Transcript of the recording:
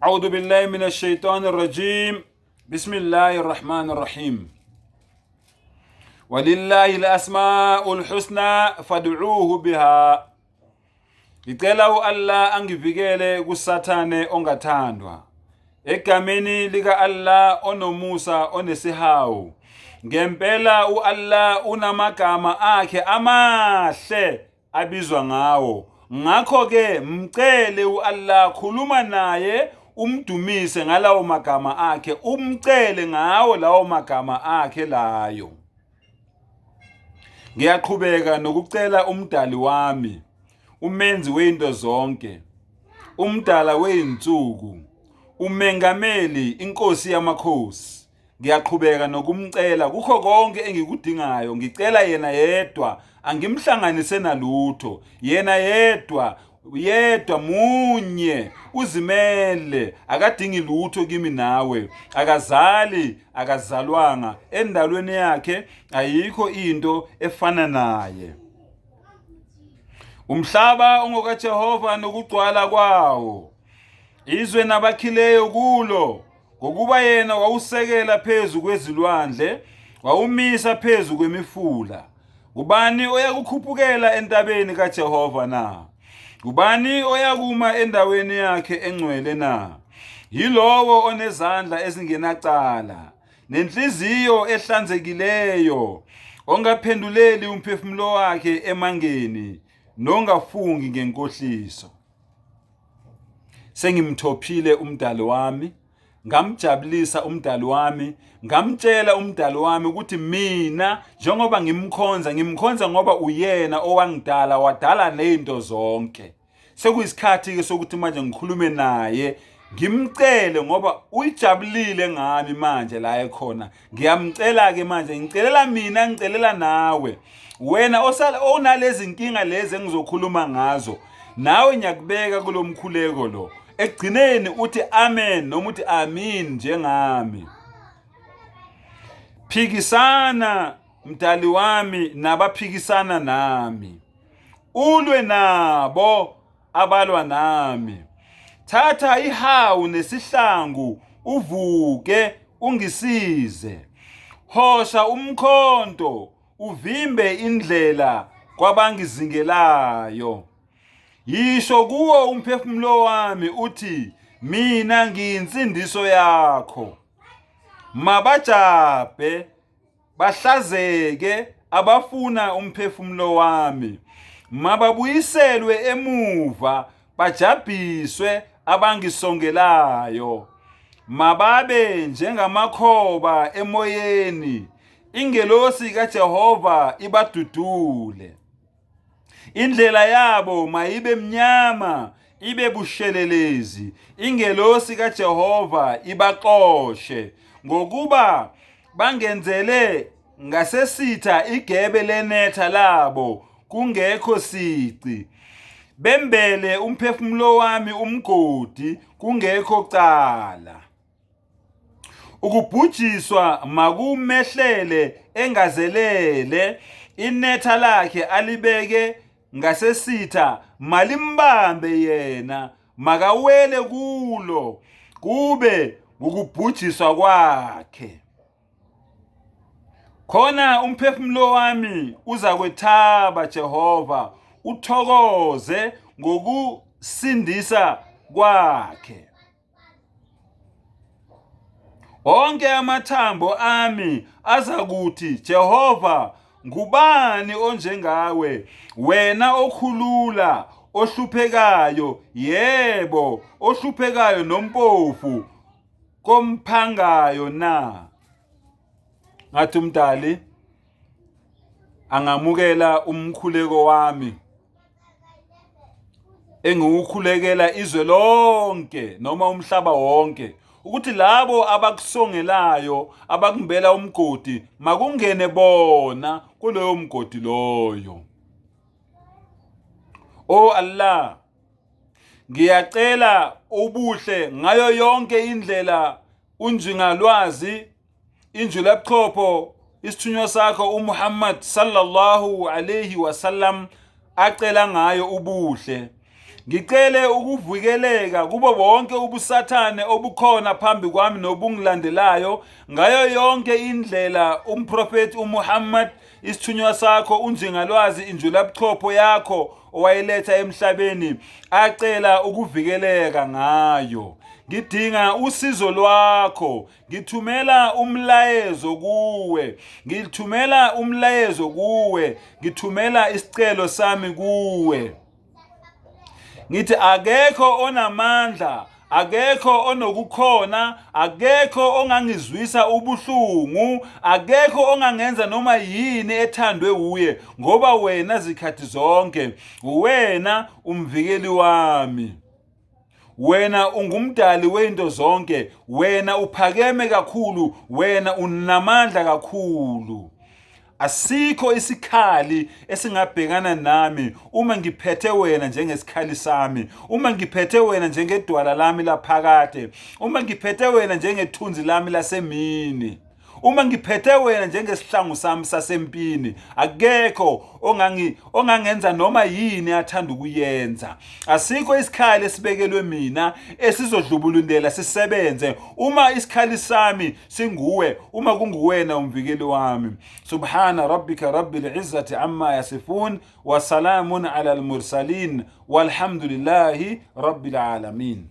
أعوذ بالله من الشيطان الرجيم بسم الله الرحمن الرحيم ولله الأسماء الحسنى فادعوه بها. Ngicela Allah angivikele kusathane ongathandwa egameni lika Allah onomusa onesihawu. Ngempela uAllah unamagama akhe amahle abizwa ngawo. Ngakho ke mcele uAllah, khuluma naye umdumise ngalawo magama akhe, umcele ngawo lawo magama akhe layo. Ngiyaqhubeka nokucela umdali wami, umenzi weinto zonke, umdala weinsuku, umengameli, inkosi yamakhosi. Ngiyaqhubeka nokumcela kukho konke engikudingayo. Ngicela yena yedwa, angimhlanganise nalutho. Yena yedwa munye, uzimele, akadingi lutho kimi nawe, akazali, akazalwanga, endalweni yakhe ayikho into efana naye. Umhlaba ungokaJehova nokugcwala kwawo, izwe nabakhileyo kulo, ngokuba yena wawusekela phezu kwezilwandle, wawumisa phezu kwemifula. Ubani oyakukhuphukela entabeni kaJehova na? Ubani oyakuma endaweni yakhe engcwele na? Yilowo onezandla ezingenacala, nenhliziyo ehlanzekileyo, ongaphenduleli umphefumulo wakhe emangeni, nongafungi ngenkohliso. Sengimthophile umdali wami, ngamjabulisa umdali wami, ngamtshela umdali wami ukuthi mina njengoba ngimkhonza ngoba uyena owangidala, wadala nezinto zonke. Sekuyisikhathi ke sokuthi manje ngikhulume naye, ngimcele ngoba uyijabulile ngami manje la ekhona. Ngiyamcela ke manje, ngicelela mina, ngicelela nawe. Wena onalezi inkinga lezi engizokhuluma ngazo, nawe ngiyakubeka kulomkhuleko lo. Ekugcineni uthi amen noma uthi amin njengami. Phikisana mdali wami nabaphikisana nami, ulwe nabo abalwa nami. Thatha ihawu nesihlangu uvuke ungisize. Hosha umkhonto uvimbe indlela kwabangizingelayo. Yisho kuwo umphefumulo wami uthi mina ngiyinsindiso yakho. Mabajabhe bahlazeke abafuna umphefumulo wami. Mababuyiselwe emuva bajabhiswe abangisongelayo. Mababe njengamakhoba emoyeni, ingelosi kaJehova ibadudule. Indlela yabo mayibe mnyama, ibe bushelelezi, ingelosi kaJehova ibaxoshe, ngokuba bangenzele ngasesitha igebe lenetha labo kungekho sici. Bembele umphefumulo wami umgodi kungekho cala. Ukubhujiswa makumehlele engazelele, inetha lakhe alibeke ngasesitha malimbambe yena, makawele kulo, kube ukubhujiswa kwakhe. Khona umphefumulo wami uzakwethaba Jehova, uthokoze ngokusindisa kwakhe. Onke amathambo ami azakuthi, Jehova, ngubani onjengawe? Wena okhulula ohluphekayo, yebo, ohluphekayo nompofu komphangayo na? Ngathi umdali angamukela umkhuleko wami engiwukhulekela izwe lonke noma umhlaba wonke, ukuthi labo abakusongelayo, abakumbela umgodi, makungene bona kuloyo mgodi loyo. O Allah, ngiyacela ubuhle ngayo yonke indlela unjingalwazi, injulabuchopho, isithunywa sakho uMuhammad sallallahu alayhi wasallam acela ngayo ubuhle. ngicele ukuvikeleka kubo bonke ubusathane obukhona phambi kwami nobungilandelayo ngayo yonke indlela. Umprofeti uMuhammad isithunywa sakho unjengalwazi injulabuchopho yakho owayiletha emhlabeni acela ukuvikeleka ngayo. Ngidinga usizo lwakho, ngithumela umlayezo kuwe, ngithumela isicelo sami kuwe. Ngithi akekho onamandla, akekho onokukhona, akekho ongangizwisa ubuhlungu, akekho ongangenza noma yini ethandwe uye, ngoba wena zikhathi zonke wena umvikeli wami. Wena ungumdali wento zonke, wena uphakeme kakhulu, wena unamandla kakhulu. Asikho isikhali esingabhekana nami uma ngiphethe wena njengesikhali sami, uma ngiphethe wena njengedwala lami laphakade, uma ngiphethe wena njengethunzi lami lasemini, uma ngiphethe wena njengesihlangu sami sasempini. Akekho ongangenza noma yini athanda ukuyenza. Asikho isikhali esibekelwe mina esizodlubulundela sisebenze uma isikhali sami singuwe, uma kunguwena umvikeli wami. Subhana rabbika rabbil izzati amma yasifun wa salamun ala al mursalin walhamdulillahi rabbil alamin.